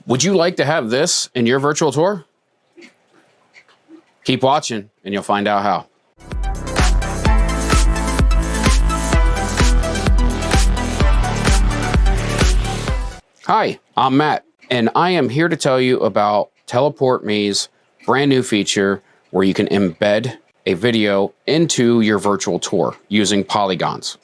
Would you like to have this in your virtual tour? Keep watching and you'll find out how. Hi, I'm Matt, and I am here to tell you about Teleport Me's brand new feature where you can embed a video into your virtual tour using polygons.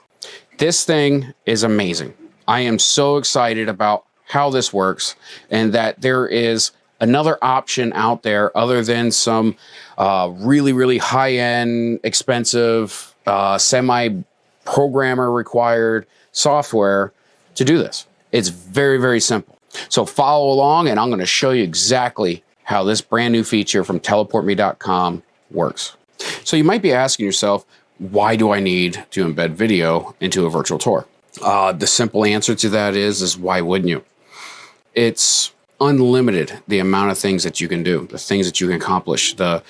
This thing is amazing. I am so excited about how this works and that there is another option out there other than some really high-end, expensive, semi-programmer required software to do this. It's very simple. So follow along and I'm going to show you exactly how this brand new feature from teleportme.com works. So you might be asking yourself, why do I need to embed video into a virtual tour? The simple answer to that is why wouldn't you? It's unlimited, the amount of things that you can do, the things that you can accomplish, the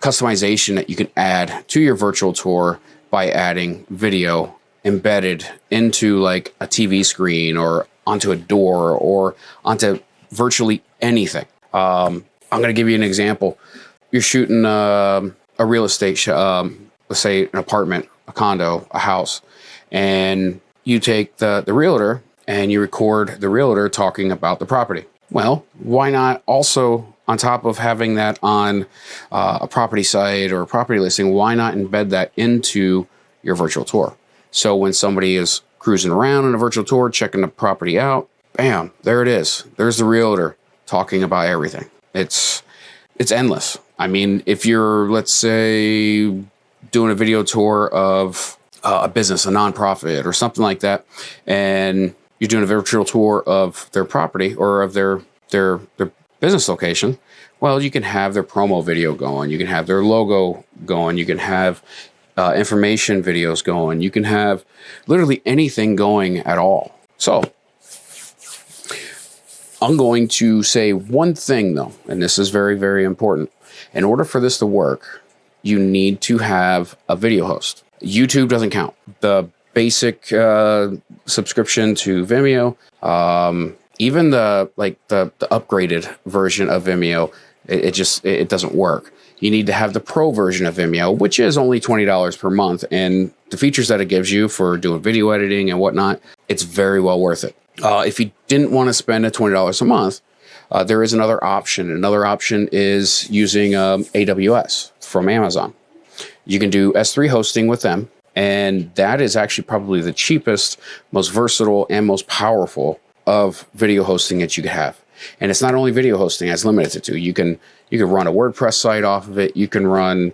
customization that you can add to your virtual tour by adding video embedded into like a TV screen or onto a door or onto virtually anything. I'm going to give you an example. You're shooting a real estate, let's say an apartment, a condo, a house, and you take the realtor and you record the realtor talking about the property. Well, why not also, on top of having that on a property site or a property listing, why not embed that into your virtual tour? So when somebody is cruising around in a virtual tour, checking the property out, bam, there it is. There's the realtor talking about everything. It's endless. I mean, if you're, let's say, doing a video tour of a business, a nonprofit or something like that, and you're doing a virtual tour of their property or of their business location, well, you can have their promo video going. You can have their logo going. You can have information videos going. You can have literally anything going at all. So I'm going to say one thing though, and this is very important. In order for this to work, you need to have a video host. YouTube doesn't count. The basic subscription to Vimeo, even the upgraded version of Vimeo, it doesn't work. You need to have the pro version of Vimeo, which is only $20 per month. And the features that it gives you for doing video editing and whatnot, it's very well worth it. If you didn't want to spend $20 a month, there is another option. Another option is using AWS from Amazon. You can do S3 hosting with them. And that is actually probably the cheapest, most versatile, and most powerful of video hosting that you could have. And it's not only video hosting as limited to. You can run a WordPress site off of it. You can run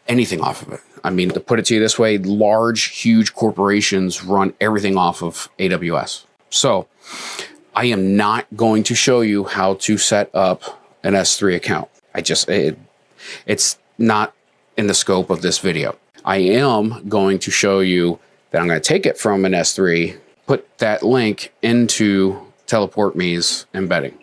anything off of it. I mean, to put it to you this way, huge corporations run everything off of AWS. So I am not going to show you how to set up an S3 account. It's not in the scope of this video. I am going to show you that I'm going to take it from an S3, put that link into Teleport Me's embedding.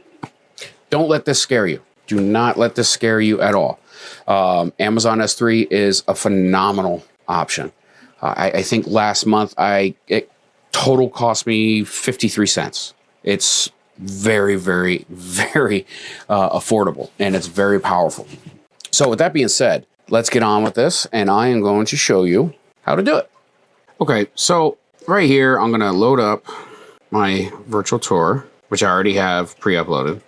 Don't let this scare you. Do not let this scare you at all. Amazon S3 is a phenomenal option. I think last month it total cost me 53 cents. It's very affordable and it's very powerful. So with that being said, let's get on with this, and I am going to show you how to do it. Okay, so right here, I'm going to load up my virtual tour, which I already have pre-uploaded.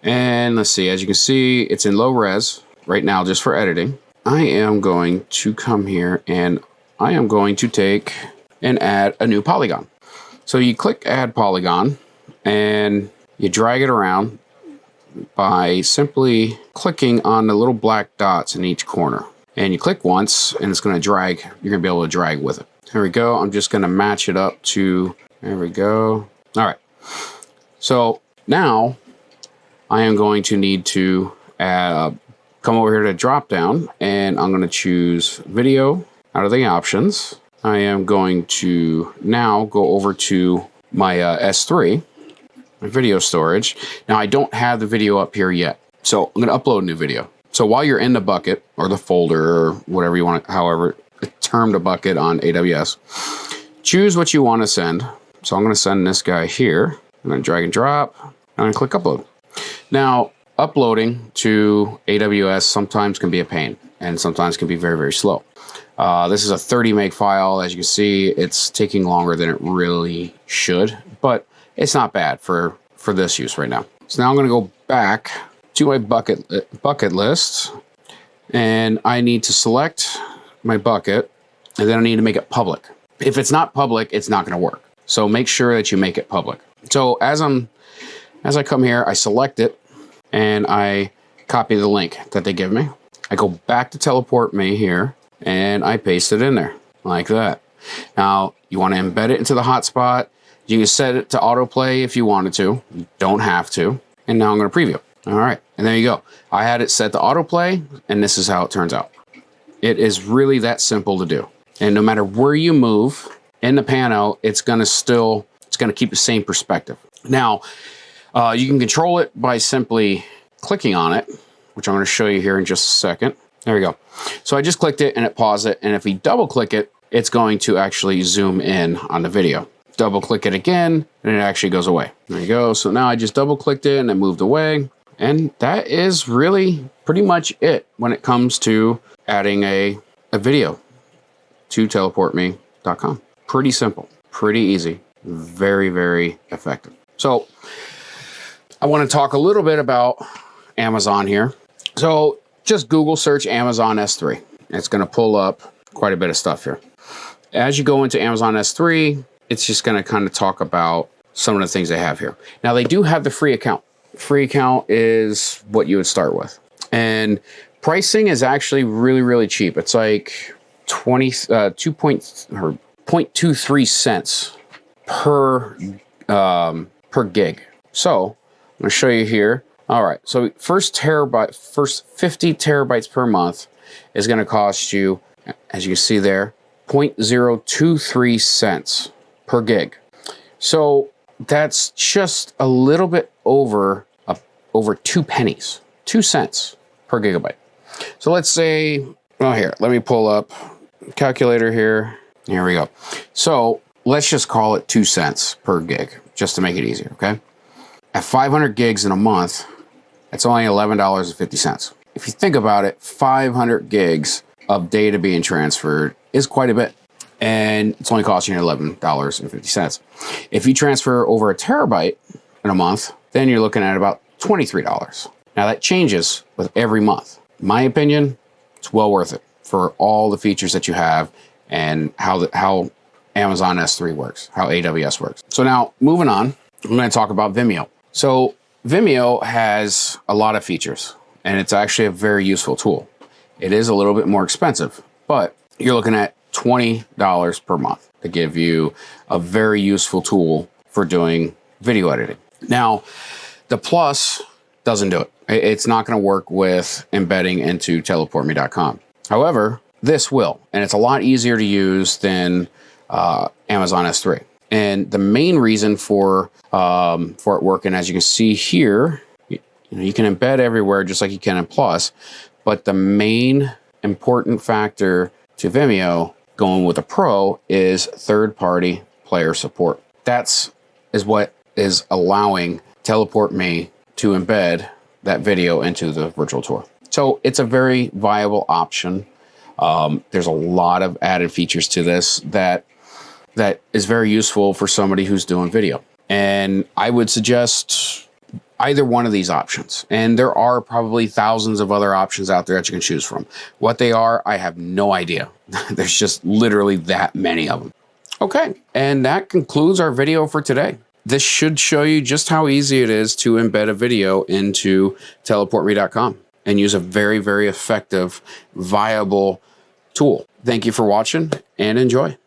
And let's see, as you can see, it's in low res right now just for editing. I am going to come here and I am going to take and add a new polygon. So you click Add Polygon and you drag it around by simply clicking on the little black dots in each corner. And you click once and it's going to drag. You're going to be able to drag with it. There we go. I'm just going to match it up to, there we go. All right. So now I am going to need to come over here to drop down and I'm going to choose video out of the options. I am going to now go over to my S3. My video storage. Now I don't have the video up here yet, so I'm going to upload a new video. So while you're in the bucket or the folder or whatever you want, however termed a bucket on AWS, choose what you want to send. So I'm going to send this guy here. and then drag and drop, and then click upload. Now, uploading to AWS sometimes can be a pain, and sometimes can be very, very slow. This is a 30 meg file. As you can see, it's taking longer than it really should, but it's not bad for this use right now. So now I'm going to go back to my bucket list, and I need to select my bucket, and then I need to make it public. If it's not public, it's not going to work. So make sure that you make it public. So as I come here, I select it, and I copy the link that they give me. I go back to teleport me here, and I paste it in there like that. Now you want to embed it into the hotspot. You can set it to autoplay if you wanted to. You don't have to. And now I'm going to preview. All right, and there you go. I had it set to autoplay, and this is how it turns out. It is really that simple to do. And no matter where you move in the pano, it's going to keep the same perspective. Now, you can control it by simply clicking on it, which I'm going to show you here in just a second. There we go. So I just clicked it and it paused it. And if we double click it, it's going to actually zoom in on the video. Double click it again, and it actually goes away. There you go. So now I just double clicked it and it moved away. And that is really pretty much it when it comes to adding a video to teleportme.com. Pretty simple, pretty easy, very, very effective. So I want to talk a little bit about Amazon here. So just Google search Amazon S3. It's going to pull up quite a bit of stuff here. As you go into Amazon S3, it's just going to kind of talk about some of the things they have here. Now they do have the free account. Free account is what you would start with. And pricing is actually really, really cheap. It's like 0.23 cents per gig. So I'm going to show you here. All right. So first 50 terabytes per month is going to cost you, as you can see there, 0.023 cents per gig. So that's just a little bit over 2 pennies, 2 cents per gigabyte. So let's say, well, here, let me pull up a calculator here. Here we go. So let's just call it 2 cents per gig, just to make it easier, okay? At 500 gigs in a month, it's only $11.50. If you think about it, 500 gigs of data being transferred is quite a bit. And it's only costing you $11.50. If you transfer over a terabyte in a month, then you're looking at about $23. Now that changes with every month. In my opinion, it's well worth it for all the features that you have and how Amazon S3 works, how AWS works. So now moving on, I'm going to talk about Vimeo. So Vimeo has a lot of features, and it's actually a very useful tool. It is a little bit more expensive, but you're looking at $20 per month to give you a very useful tool for doing video editing. Now, the Plus doesn't do it. It's not going to work with embedding into teleportme.com. However, this will, and it's a lot easier to use than Amazon S3. And the main reason for it working, as you can see here, you can embed everywhere just like you can in Plus, but the main important factor to Vimeo going with a Pro is third-party player support. That's what is allowing Teleport Me to embed that video into the virtual tour. So it's a very viable option. There's a lot of added features to this that is very useful for somebody who's doing video. And I would suggest either one of these options. And there are probably thousands of other options out there that you can choose from. What they are, I have no idea. There's just literally that many of them. Okay, and that concludes our video for today. This should show you just how easy it is to embed a video into teleportme.com and use a very, very effective, viable tool. Thank you for watching and enjoy.